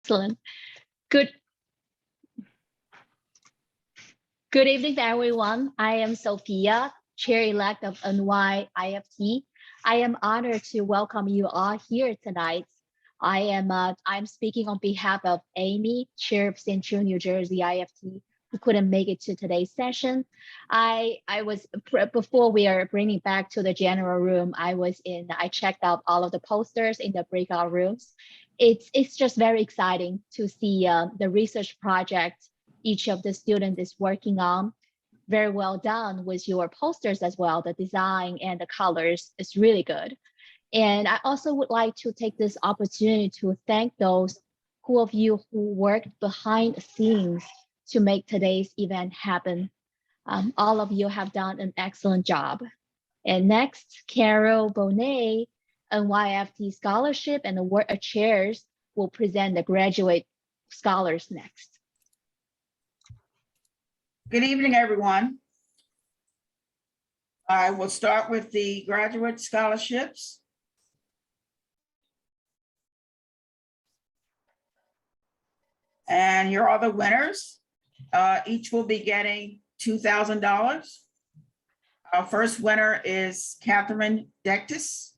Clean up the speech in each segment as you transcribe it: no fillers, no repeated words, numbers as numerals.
Excellent. Good Good evening, everyone. I am Sophia, Chair-elect of NYIFT. I am honored to welcome you all here tonight. I'm speaking on behalf of Amy, Chair of Central New Jersey IFT, who couldn't make it to today's session. Before we are bringing back to the general room, I checked out all of the posters in the breakout rooms. It's just very exciting to see the research project each of the students is working on. Very well done with your posters as well. The design and the colors is really good. And I also would like to take this opportunity to thank those of you who worked behind the scenes to make today's event happen. All of you have done an excellent job. And next, Carol Bonet, NYFT Scholarship and Award Chairs will present the graduate scholars next. Good evening, everyone. I will start with the graduate scholarships. And here are the winners. Each will be getting $2,000. Our first winner is Catherine Dectis.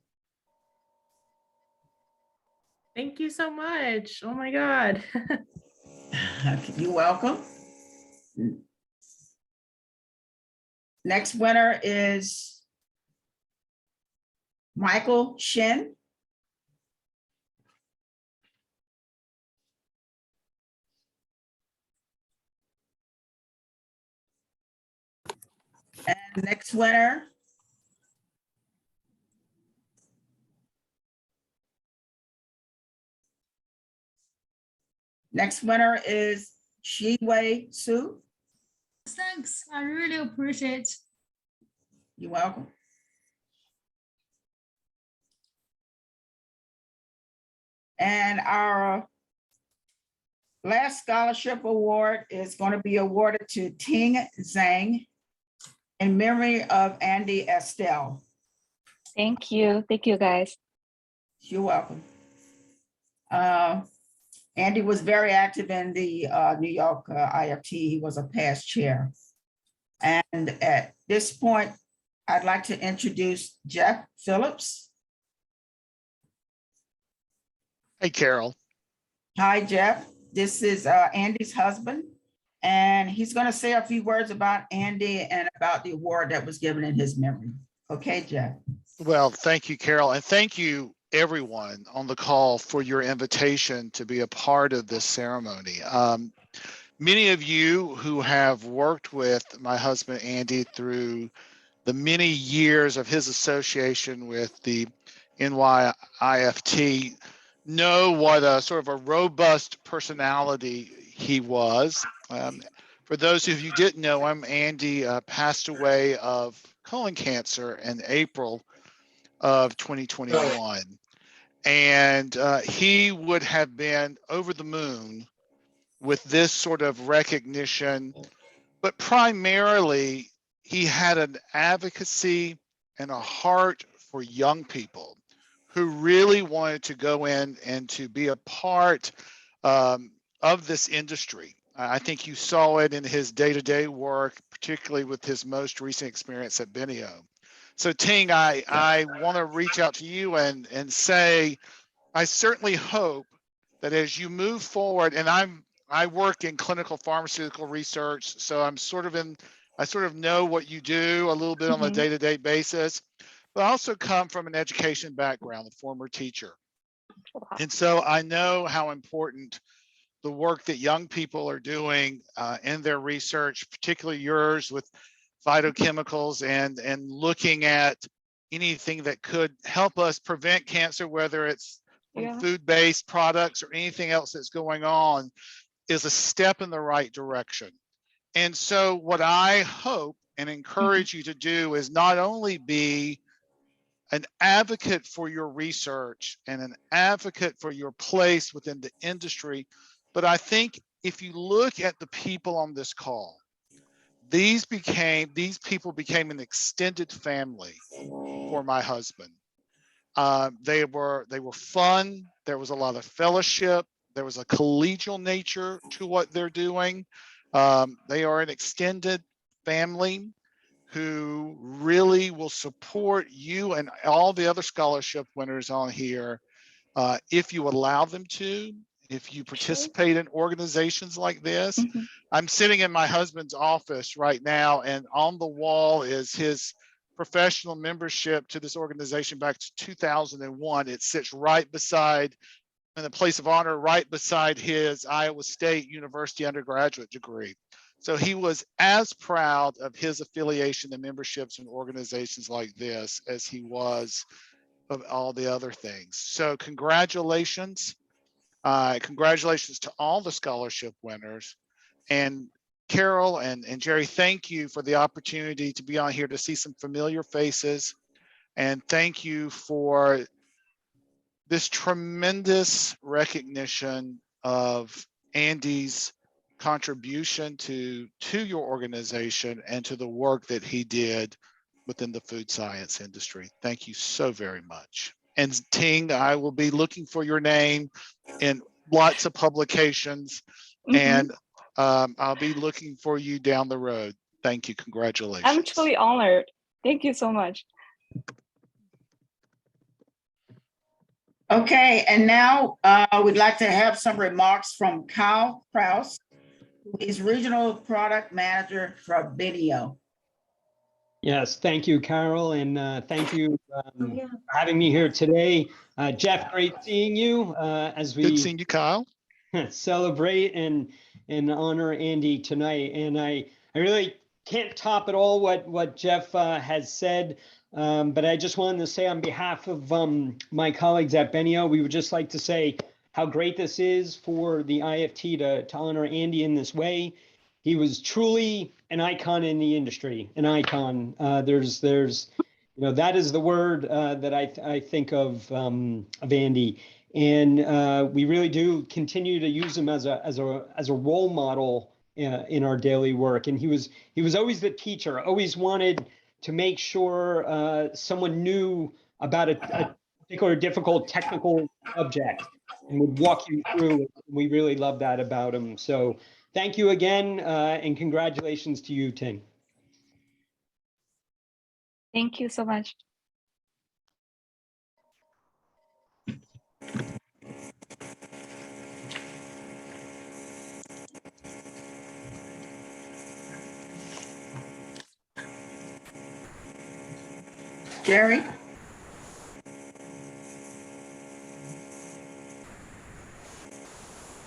Thank you so much. Oh my God. You're welcome. Next winner is Michael Shin. And next winner is Shiwei Su. Thanks, I really appreciate it. You're welcome. And our last scholarship award is going to be awarded to Ting Zhang in memory of Andy Estelle. Thank you. Thank you, guys. You're welcome. Andy was very active in the New York IFT. He was a past chair. And at this point, I'd like to introduce Jeff Phillips. Hey, Carol. Hi, Jeff. This is Andy's husband, and he's going to say a few words about Andy and about the award that was given in his memory. Okay, Jeff. Well, thank you, Carol, and thank you everyone on the call for your invitation to be a part of this ceremony. Many of you who have worked with my husband, Andy, through the many years of his association with the NYIFT know what a sort of a robust personality he was. For those of you who didn't know him, Andy passed away of colon cancer in April of 2021. And he would have been over the moon with this sort of recognition, but primarily he had an advocacy and a heart for young people who really wanted to go in and to be a part of this industry. I think you saw it in his day-to-day work, particularly with his most recent experience at Benio. So Ting, I want to reach out to you and say, I certainly hope that as you move forward, and I work in clinical pharmaceutical research, so I sort of know what you do a little bit on a day-to-day basis, but I also come from an education background, a former teacher. And so I know how important the work that young people are doing in their research, particularly yours with phytochemicals and looking at anything that could help us prevent cancer, whether it's from food-based products or anything else that's going on, is a step in the right direction. And so what I hope and encourage you to do is not only be an advocate for your research and an advocate for your place within the industry, but I think if you look at the people on this call, these people became an extended family for my husband. They were fun. There was a lot of fellowship. There was a collegial nature to what they're doing. They are an extended family who really will support you and all the other scholarship winners on here if you allow them to, if you participate in organizations like this. Mhm. I'm sitting in my husband's office right now, and on the wall is his professional membership to this organization back to 2001. It sits right beside, in the place of honor, right beside his Iowa State University undergraduate degree. So he was as proud of his affiliation and memberships in organizations like this as he was of all the other things. So congratulations. Congratulations to all the scholarship winners. And Carol and Jerry, thank you for the opportunity to be on here to see some familiar faces. And thank you for this tremendous recognition of Andy's contribution to your organization and to the work that he did within the food science industry. Thank you so very much. And Ting, I will be looking for your name in lots of publications, and I'll be looking for you down the road. Thank you. Congratulations. I'm truly honored. Thank you so much. Okay, and now we'd like to have some remarks from Kyle Kraus, who is Regional Product Manager for Video. Yes, thank you, Carol, and thank you for having me here today. Jeff, great seeing you as Good we seeing you, Kyle. celebrate and honor Andy tonight. And I really can't top at all what Jeff has said, but I just wanted to say on behalf of my colleagues at Benio, we would just like to say how great this is for the IFT to honor Andy in this way. He was truly an icon in the industry, an icon. There's, you know, that is the word that I think of Andy, and we really do continue to use him as a role model in our daily work. And he was always the teacher, always wanted to make sure someone knew about a particular difficult technical subject and would walk you through it. We really love that about him. So thank you again, and congratulations to you, Ting. Thank you so much. Jerry?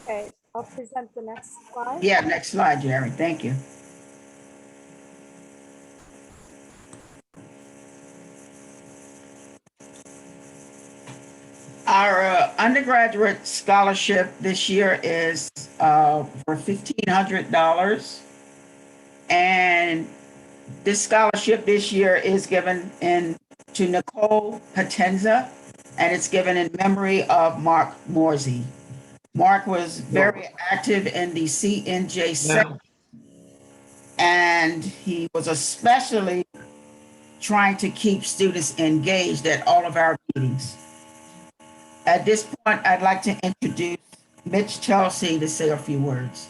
Okay, I'll present the next slide. Yeah, next slide, Jerry. Thank you. Our undergraduate scholarship this year is for $1,500. And this scholarship this year is given to Nicole Potenza, and it's given in memory of Mark Morsey. Mark was very active in the CNJ sector, and he was especially trying to keep students engaged at all of our meetings. At this point, I'd like to introduce Mitch Chelsea to say a few words.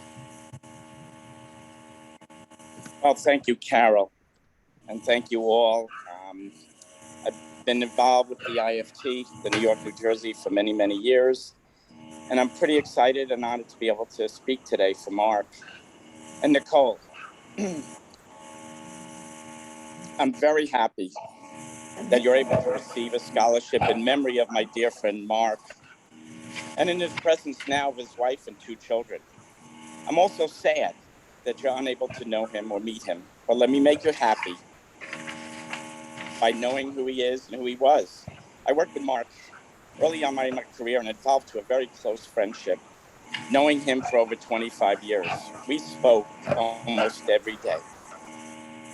Well, thank you, Carol, and thank you all. I've been involved with the IFT, the New York, New Jersey, for many, many years, and I'm pretty excited and honored to be able to speak today for Mark and Nicole. I'm very happy that you're able to receive a scholarship in memory of my dear friend Mark, and in his presence now of his wife and 2 children. I'm also sad that you're unable to know him or meet him, but let me make you happy by knowing who he is and who he was. I worked with Mark early on in my career and evolved to a very close friendship, knowing him for over 25 years. We spoke almost every day.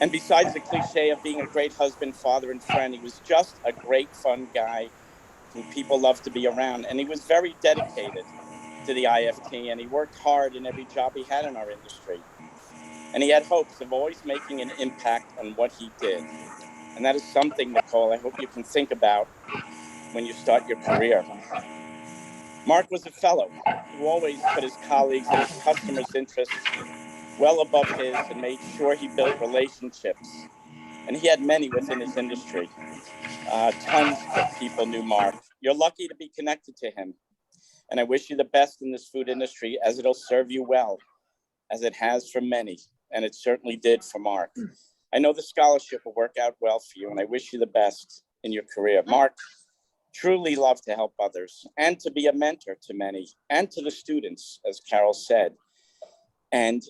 And besides the cliche of being a great husband, father, and friend, he was just a great, fun guy who people loved to be around. And he was very dedicated to the IFT, and he worked hard in every job he had in our industry. And he had hopes of always making an impact on what he did. And that is something, Nicole, I hope you can think about when you start your career. Mark was a fellow. He who always put his colleagues and his customers' interests well above his and made sure he built relationships. And he had many within his industry. Tons of people knew Mark. You're lucky to be connected to him. And I wish you the best in this food industry, as it'll serve you well, as it has for many. And it certainly did for Mark. I know the scholarship will work out well for you, and I wish you the best in your career. Mark truly loved to help others and to be a mentor to many and to the students, as Carol said. And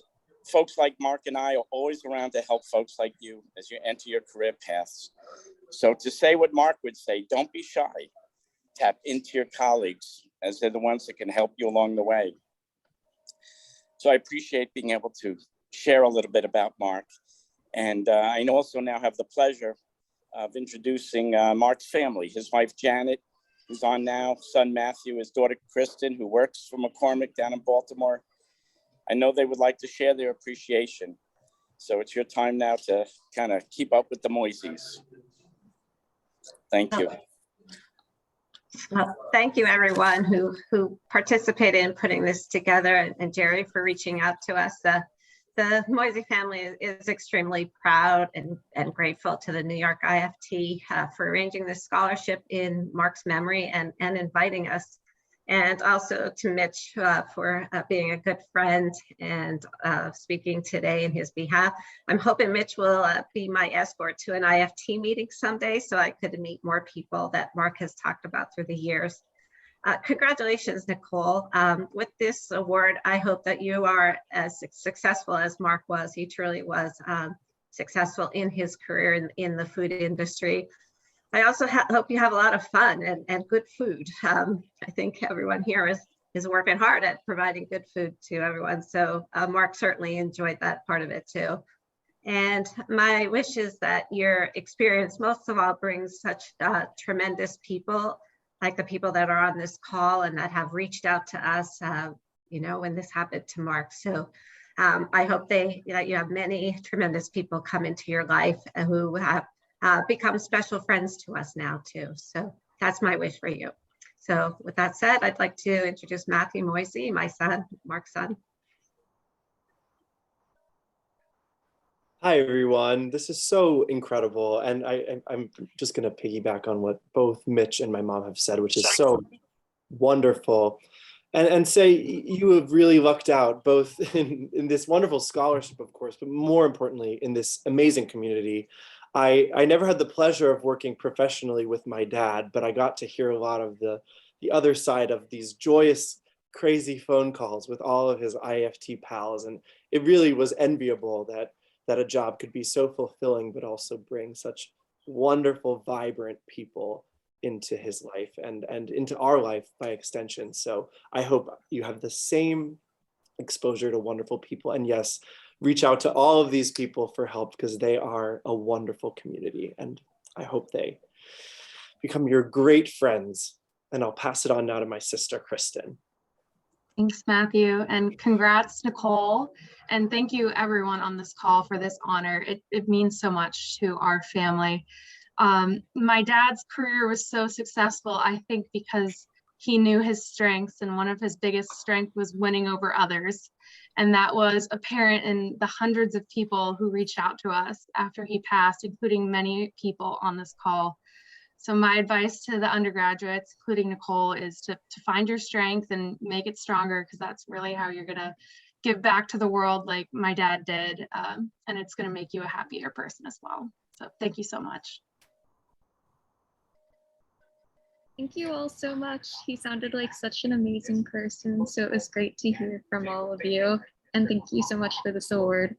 folks like Mark and I are always around to help folks like you as you enter your career paths. So to say what Mark would say, don't be shy. Tap into your colleagues, as they're the ones that can help you along the way. So I appreciate being able to share a little bit about Mark. And I also now have the pleasure of introducing Mark's family, his wife, Janet, who's on now, son, Matthew, his daughter, Kristen, who works for McCormick down in Baltimore. I know they would like to share their appreciation. So it's your time now to kind of keep up with the Moiseys. Thank you. Well, thank you, everyone who participated in putting this together, and Jerry for reaching out to us. The Moisey family is extremely proud and grateful to the New York IFT for arranging this scholarship in Mark's memory and inviting us, and also to Mitch for being a good friend and speaking today in his behalf. I'm hoping Mitch will be my escort to an IFT meeting someday so I could meet more people that Mark has talked about through the years. Congratulations, Nicole. With this award, I hope that you are as successful as Mark was. He truly was successful in his career in the food industry. I also hope you have a lot of fun and good food. I think everyone here is working hard at providing good food to everyone. So Mark certainly enjoyed that part of it too. And my wish is that your experience most of all brings such tremendous people, like the people that are on this call and that have reached out to us, when this happened to Mark. So I hope that you have many tremendous people come into your life who have become special friends to us now too. So that's my wish for you. So with that said, I'd like to introduce Matthew Moisey, my son, Mark's son. Hi, everyone. This is so incredible. And I'm just going to piggyback on what both Mitch and my mom have said, which is so wonderful. And say you have really lucked out both in this wonderful scholarship, of course, but more importantly, in this amazing community. I never had the pleasure of working professionally with my dad, but I got to hear a lot of the other side of these joyous, crazy phone calls with all of his IFT pals. And it really was enviable that a job could be so fulfilling, but also bring such wonderful, vibrant people into his life and into our life by extension. So I hope you have the same exposure to wonderful people. And yes, reach out to all of these people for help because they are a wonderful community. And I hope they become your great friends. And I'll pass it on now to my sister, Kristen. Thanks, Matthew, and congrats, Nicole. And thank you everyone on this call for this honor. It means so much to our family. My dad's career was so successful, I think, because he knew his strengths, and one of his biggest strengths was winning over others. And that was apparent in the hundreds of people who reached out to us after he passed, including many people on this call. So my advice to the undergraduates, including Nicole, is to find your strength and make it stronger, because that's really how you're gonna give back to the world like my dad did. And it's gonna make you a happier person as well. So thank you so much. Thank you all so much. He sounded like such an amazing person. So it was great to hear from all of you. And thank you so much for this award.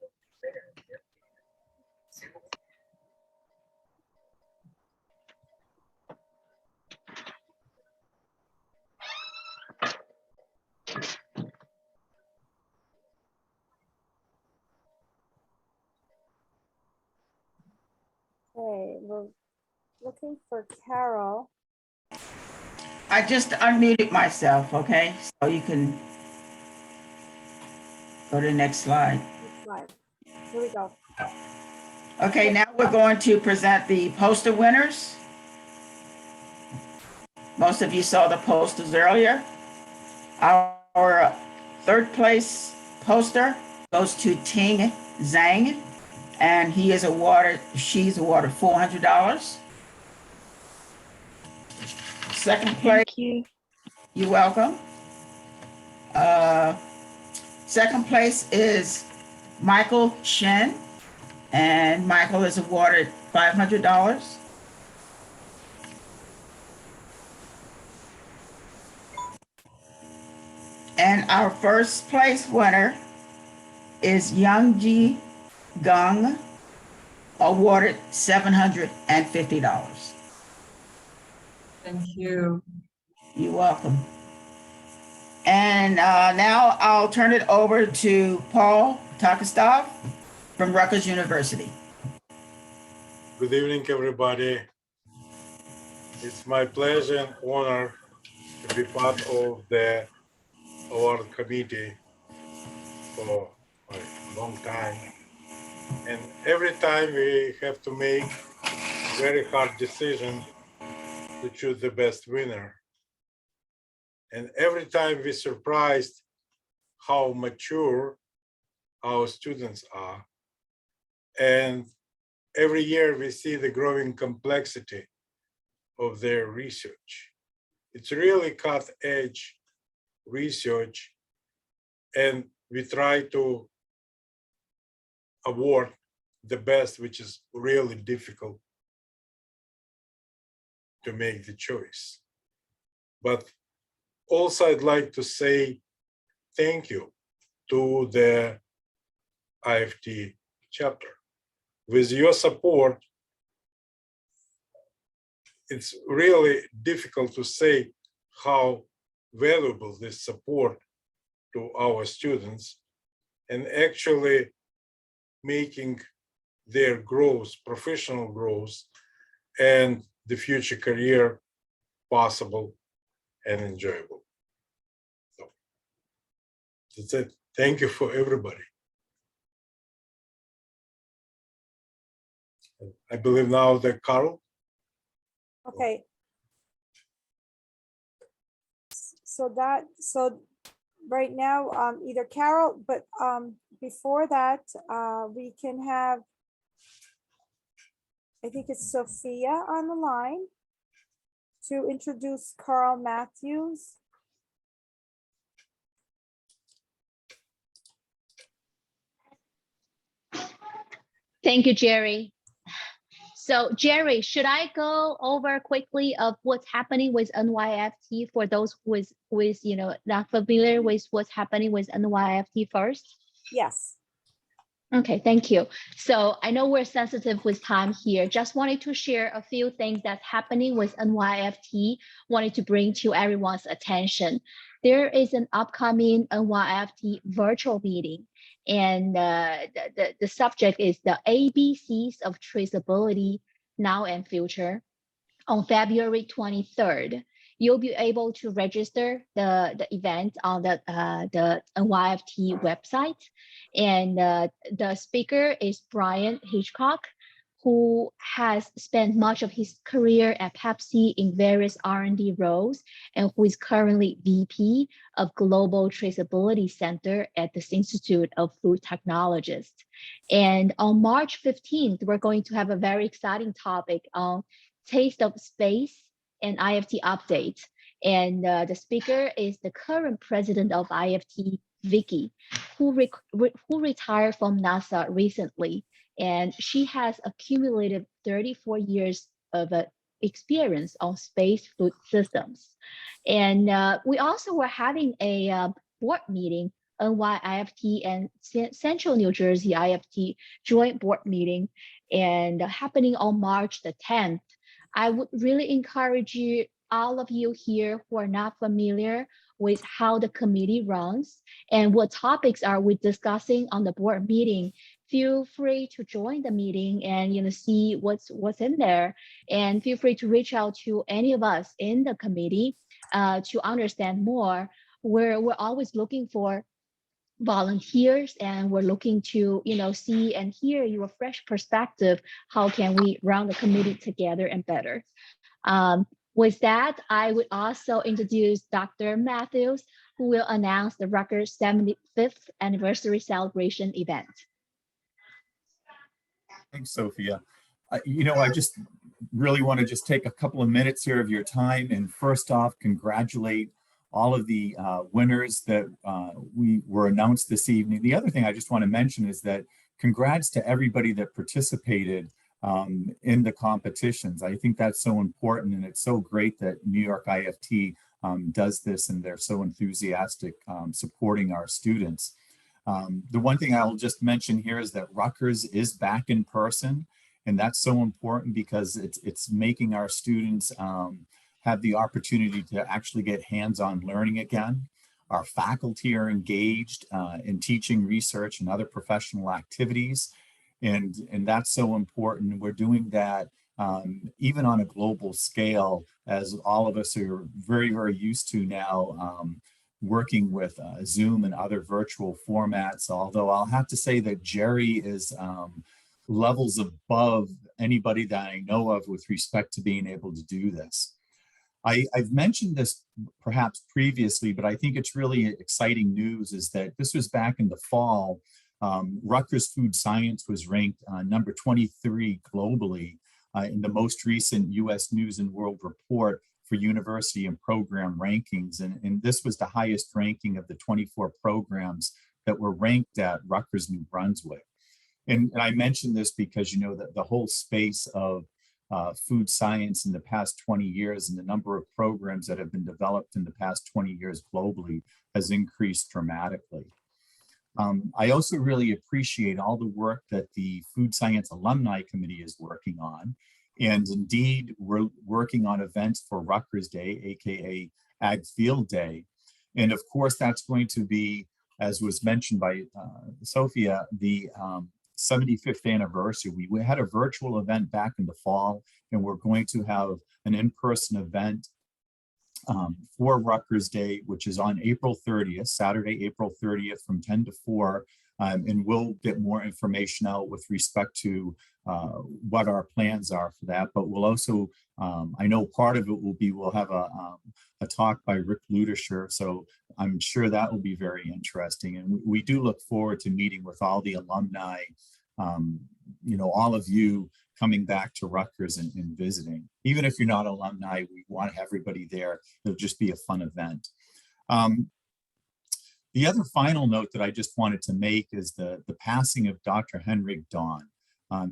Okay, we're looking for Carol. I just unmuted myself, okay? So you can go to the next slide. Next slide. Here we go. Okay, now we're going to present the poster winners. Most of you saw the posters earlier. Our Our third place poster goes to Ting Zhang, and she's awarded $400. Second place. Thank you. You're welcome. Second place is Michael Shen, and Michael is awarded $500. And our first place winner is Youngji Gong, awarded $750. Thank you. You're welcome. And now I'll turn it over to Paul Takastov from Rutgers University. Good evening, everybody. It's my pleasure and honor to be part of the award committee for a long time. And every time we have to make very hard decision to choose the best winner. And every time we're surprised how mature our students are. And every year we see the growing complexity of their research. It's really cut-edge research, and we try to award the best, which is really difficult to make the choice. But also I'd like to say thank you to the IFT chapter. With your support, it's really difficult to say how valuable this support to our students and actually making their growth, professional growth, and the future career possible and enjoyable. So that's it. Thank you for everybody. I believe now that Carl. Okay. So right now, either Carol, but before that, we can have, I think it's Sophia on the line to introduce Carl Matthews. Thank you, Jerry. So Jerry, should I go over quickly of what's happening with NYIFT for those who is not familiar with what's happening with NYIFT first? Yes. Okay, thank you. So I know we're sensitive with time here. Just wanted to share a few things that's happening with NYIFT, wanted to bring to everyone's attention. There is an upcoming NYIFT virtual meeting, and the subject is the ABCs of traceability now and future on February 23rd. You'll be able to register the event on the NYIFT website. And the speaker is Brian Hitchcock, who has spent much of his career at Pepsi in various R&D roles, and who is currently VP of Global Traceability Center at the Institute of Food Technologists. And on March 15th, we're going to have a very exciting topic on Taste of Space and IFT update. And the speaker is the current president of IFT, Vicky, who retired from NASA recently. And she has accumulated 34 years of experience on space food systems. And we also were having a board meeting, NYIFT and Central New Jersey IFT joint board meeting, and happening on March the 10th. I would really encourage you, all of you here who are not familiar with how the committee runs and what topics are we discussing on the board meeting, feel free to join the meeting and see what's in there, and feel free to reach out to any of us in the committee to understand more. We're always looking for volunteers, and we're looking to see and hear your fresh perspective. How can we run the committee together and better? With that, I would also introduce Dr. Matthews, who will announce the Rutgers 75th anniversary celebration event. Thanks, Sophia. I just really want to just take a couple of minutes here of your time and first off, congratulate all of the winners that we were announced this evening. The other thing I just want to mention is that congrats to everybody that participated in the competitions. I think that's so important, and it's so great that New York IFT does this, and they're so enthusiastic supporting our students. The one thing I'll just mention here is that Rutgers is back in person, and that's so important because it's making our students have the opportunity to actually get hands-on learning again. Our faculty are engaged in teaching, research, and other professional activities, and that's so important. We're doing that even on a global scale, as all of us are very, very used to now working with Zoom and other virtual formats. Although I'll have to say that Jerry is levels above anybody that I know of with respect to being able to do this. I've mentioned this perhaps previously, but I think it's really exciting news is that this was back in the fall. Rutgers Food Science was ranked number 23 globally in the most recent US News and World Report for university and program rankings. And this was the highest ranking of the 24 programs that were ranked at Rutgers, New Brunswick. And I mention this because, that the whole space of food science in the past 20 years and the number of programs that have been developed in the past 20 years globally has increased dramatically. I also really appreciate all the work that the Food Science Alumni Committee is working on. And indeed, we're working on events for Rutgers Day, AKA Ag Field Day. And of course, that's going to be, as was mentioned by Sophia, the 75th anniversary. We had a virtual event back in the fall, and we're going to have an in-person event for Rutgers Day, which is on April 30th, Saturday, April 30th from 10 to 4. And we'll get more information out with respect to what our plans are for that. But we'll also, I know part of it will be, we'll have a talk by Rick Ludisher. So I'm sure that will be very interesting. And we do look forward to meeting with all the alumni, all of you coming back to Rutgers and visiting. Even if you're not alumni, we want everybody there. It'll just be a fun event. The other final note that I just wanted to make is the passing of Dr. Henrik Dawn.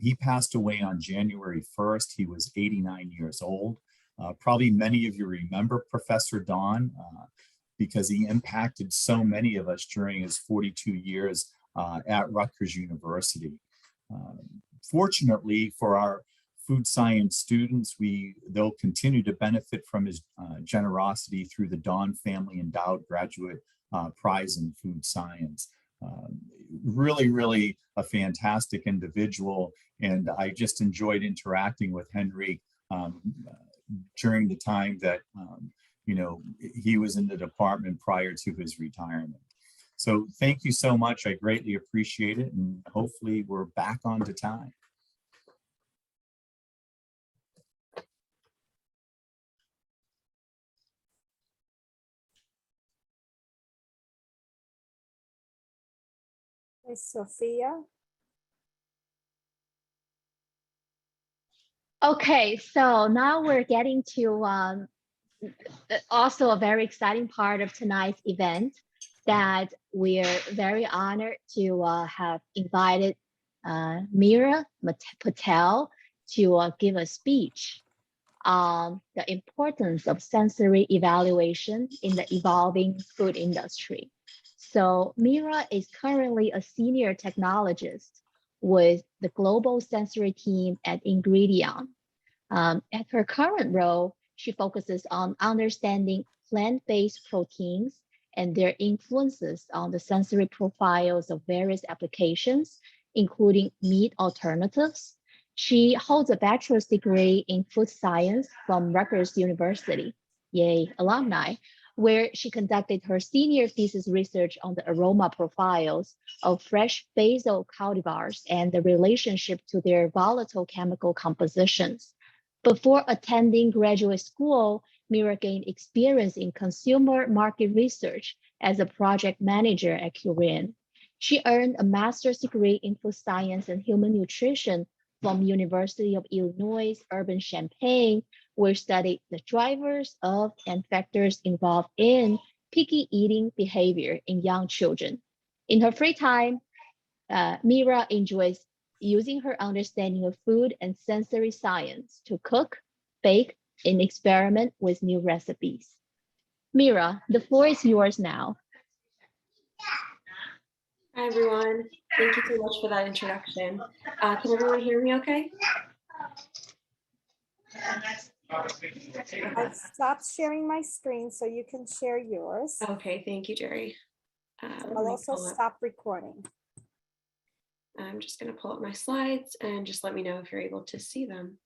He passed away on January 1st. He was 89 years old. Probably many of you remember Professor Dawn because he impacted so many of us during his 42 years at Rutgers University. Fortunately for our food science students, they'll continue to benefit from his generosity through the Dawn Family Endowed Graduate Prize in Food Science. Really a fantastic individual, and I just enjoyed interacting with Henry during the time that he was in the department prior to his retirement. So thank you so much. I greatly appreciate it, and hopefully we're back on to time. Sophia. Okay, so now we're getting to also a very exciting part of tonight's event that we're very honored to have invited Meera Patel to give a speech on the importance of sensory evaluation in the evolving food industry. So Meera is currently a senior technologist with the global sensory team at Ingredion. At her current role, she focuses on understanding plant-based proteins and their influences on the sensory profiles of various applications, including meat alternatives. She holds a bachelor's degree in food science from Rutgers University, yay, alumni, where she conducted her senior thesis research on the aroma profiles of fresh basil cultivars and the relationship to their volatile chemical compositions. Before attending graduate school, Meera gained experience in consumer market research as a project manager at Korean. She earned a master's degree in food science and human nutrition from University of Illinois Urban-Champaign, where studied the drivers of and factors involved in picky eating behavior in young children. In her free time, Meera enjoys using her understanding of food and sensory science to cook, bake, and experiment with new recipes. Meera, the floor is yours now. Hi, everyone. Thank you so much for that introduction. Can everyone hear me okay? I've stopped sharing my screen so you can share yours. Okay, thank you, Jerry. I'll also stop recording. I'm just going to pull up my slides and just let me know if you're able to see them.